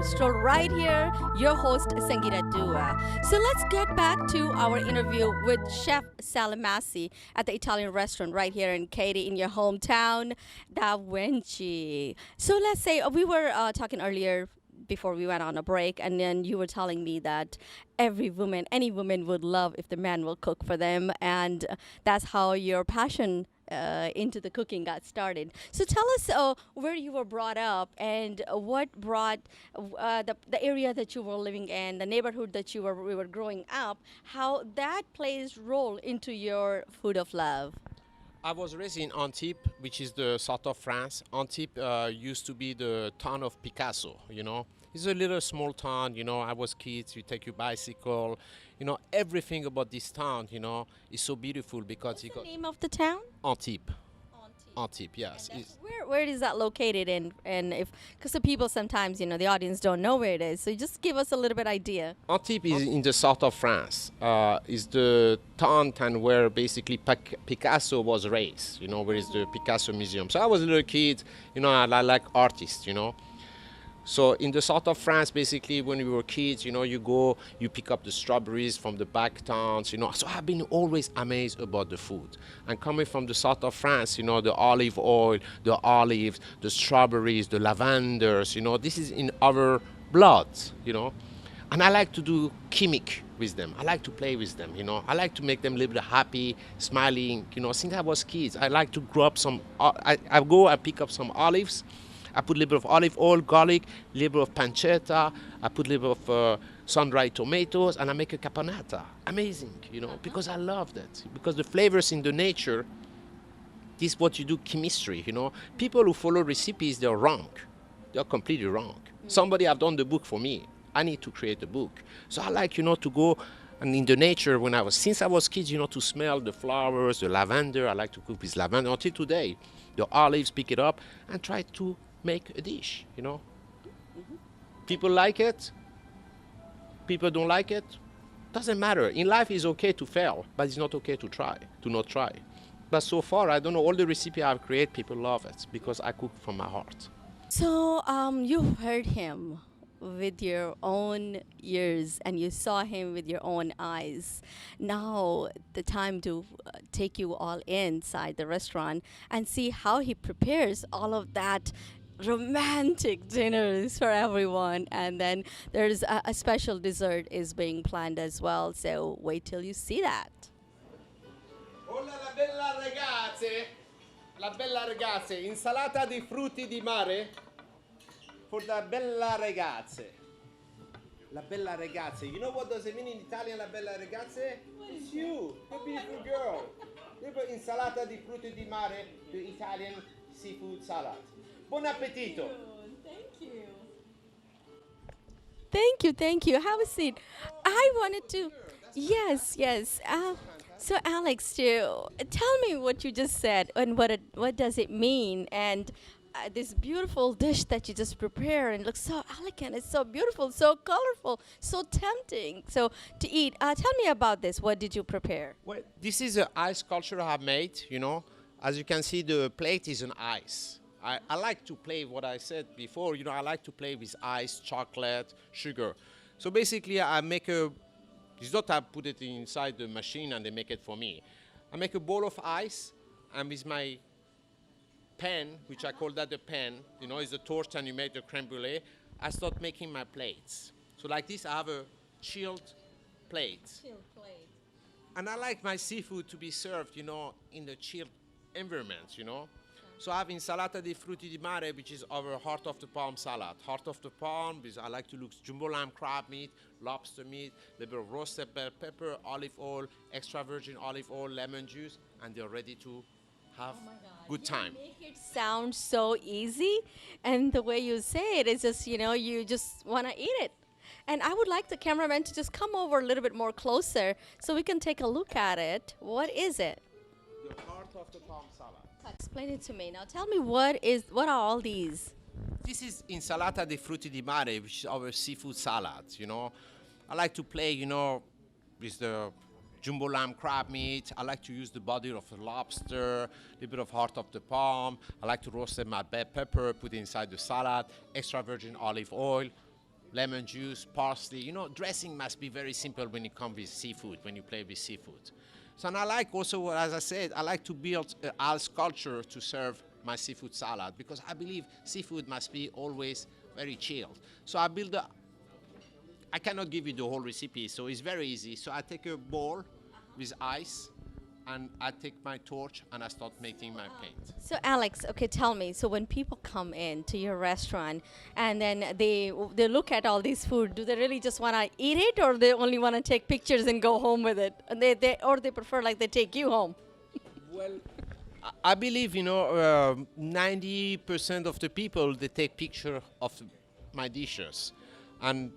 Stroll right here, your host Sangeeta Dua. So let's get back to our interview with Chef Salamasi at the Italian restaurant right here in Katy, in your hometown, Da Vinci. So let's say we were talking earlier before we went on a break, and then you were telling me that every woman, any woman would love if the man will cook for them, and that's how your passion into the cooking got started. So tell us where you were brought up and what brought the area that you were living in, the neighborhood that we were growing up, how that plays role into your food of love. I was raised in Antibes, which is the south of France. Antibes used to be the town of Picasso, you know. It's a little small town, you know. I was kids, you take your bicycle, you know, everything about this town, you know, is so beautiful because What's the name of the town? Antibes. Antibes. Antibes, yes. Where is that located in? And if because the people sometimes the audience don't know where it is, so just give us a little bit idea. Antibes is in the south of France. Is the town where basically Picasso was raised. You know, where is the Picasso Museum. So I was a little kid. You know, I like artists. You know. So in the south of France, basically, when we were kids, you know, you go, you pick up the strawberries from the back towns, you know. So I've been always amazed about the food. And coming from the south of France, you know, the olive oil, the olives, the strawberries, the lavenders, you know, this is in our blood, you know. And I like to do gimmick with them. I like to play with them, you know. I like to make them a little bit happy, smiling, you know. Since I was kids, I like to grow up some, I go and pick up some olives. I put a little bit of olive oil, garlic, a little bit of pancetta. I put a little bit of sun-dried tomatoes, and I make a caponata. Amazing, you know, because I love that. Because the flavors in the nature, this is what you do chemistry, you know. People who follow recipes, they're wrong. They're completely wrong. Somebody have done the book for me. I need to create a book. So I like, you know, to go and in the nature since I was kids, you know, to smell the flowers, the lavender. I like to cook with lavender until today. The olives, pick it up and try to make a dish, you know. People like it, people don't like it, doesn't matter. In life it's okay to fail, but it's not okay to not try. But so far, I don't know, all the recipe I've created, people love it because I cook from my heart. So you heard him with your own ears and you saw him with your own eyes. Now the time to take you all inside the restaurant and see how he prepares all of that romantic dinners for everyone, and then there's a special dessert is being planned as well, so wait till you see that. Hola la bella ragazze, insalata di frutti di mare for the bella ragazze. La bella ragazze. You know what does it mean in Italian, la bella ragazze? It's you, the beautiful girl. Insalata di frutti di mare, the Italian seafood salad. Buon appetito. Thank you. Thank you. Have a seat. I wanted to. Yes, yes. So, Alex, tell me what you just said and what does it mean? And this beautiful dish that you just prepared and looks so elegant. It's so beautiful, so colorful, so tempting. So to eat. Tell me about this. What did you prepare? Well, this is an ice sculpture I have made. You know, as you can see, the plate is an ice. I like to play what I said before, you know, I like to play with ice, chocolate, sugar. So basically I make it's not I put it inside the machine and they make it for me. I make a bowl of ice and with my pen, which I call that the pen, you know, is a torch and you make the creme brulee, I start making my plates. So like this I have a chilled plate. And I like my seafood to be served, you know, in the chilled environment, you know. So I have insalata di frutti di mare, which is our heart of the palm salad. Heart of the palm, because I like to look jumbo lamb crab meat, lobster meat, a little bit of roasted bell pepper, olive oil, extra virgin olive oil, lemon juice, and they're ready to have good time. You make it sound so easy, and the way you say it is just, you just want to eat it. And I would like the cameraman to just come over a little bit more closer so we can take a look at it. What is it? The heart of the palm salad. Explain it to me. Now tell me what are all these? This is insalata di frutti di mare, which is our seafood salad, you know. I like to play, you know, with the jumbo lamb crab meat. I like to use the body of the lobster, a little bit of heart of the palm. I like to roast them at bell pepper, put it inside the salad, extra virgin olive oil. lemon juice, parsley. You know, dressing must be very simple when it comes with seafood, when you play with seafood. So, and I like also, as I said, I like to build a sculpture to serve my seafood salad because I believe seafood must be always very chilled. So I cannot give you the whole recipe, so it's very easy. So I take a bowl with ice, and I take my torch and I start making my paint. So Alex, okay, tell me. So when people come in to your restaurant and then they look at all this food, do they really just want to eat it, or they only want to take pictures and go home with it? And they prefer like they take you home. Well, I believe 90% of the people they take picture of my dishes, and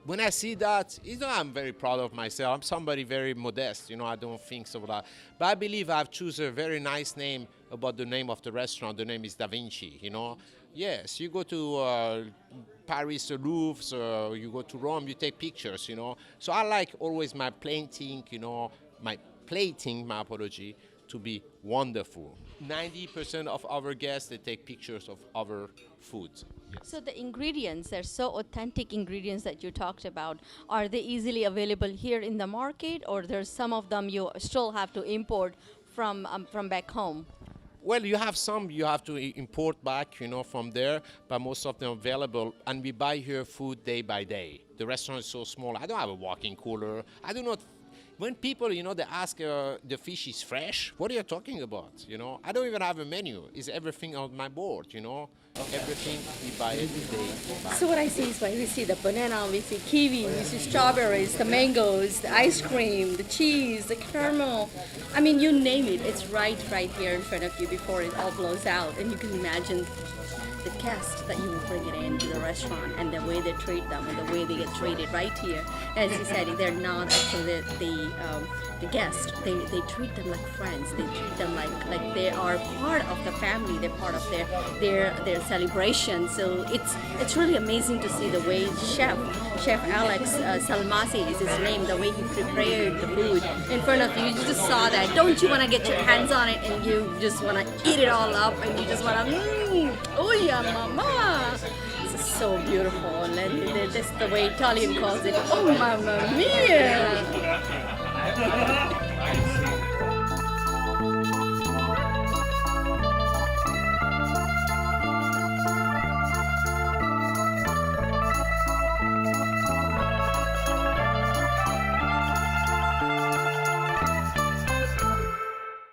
when I see that, I'm very proud of myself. I'm somebody very modest, I don't think so. But I believe I've chosen a very nice name about the name of the restaurant. The name is Da Vinci, Yes, you go to Paris, the Louvre, so you go to Rome, you take pictures, So I like always my plating, my apology, to be wonderful. 90% of our guests, they take pictures of our food. Yes. So the ingredients, they're so authentic ingredients that you talked about. Are they easily available here in the market, or there's some of them you still have to import from back home? Well, you have some you have to import back, from there, but most of them are available, and we buy here food day by day. The restaurant is so small. I don't have a walk-in cooler. I do not. When people, they ask the fish is fresh, what are you talking about? I don't even have a menu. It's everything on my board, Everything we buy every day. So what I see is, we see the banana, we see kiwi, we see strawberries, the mangoes, the ice cream, the cheese, the caramel. I mean, you name it. It's right here in front of you before it all blows out. And you can imagine the guests that you will bring it into the restaurant and the way they treat them and the way they get treated right here. As you said, they're not actually the guests. They treat them like friends. They treat them like they are part of the family. They're part of their celebration. So it's really amazing to see the way Chef Alex Salamasi is his name, the way he prepared the food in front of you. You just saw that. Don't you want to get your hands on it and you just want to eat it all up and you just want to oh yeah, mama. This is so beautiful, and then that's the way Italian calls it. Oh, mamma mia!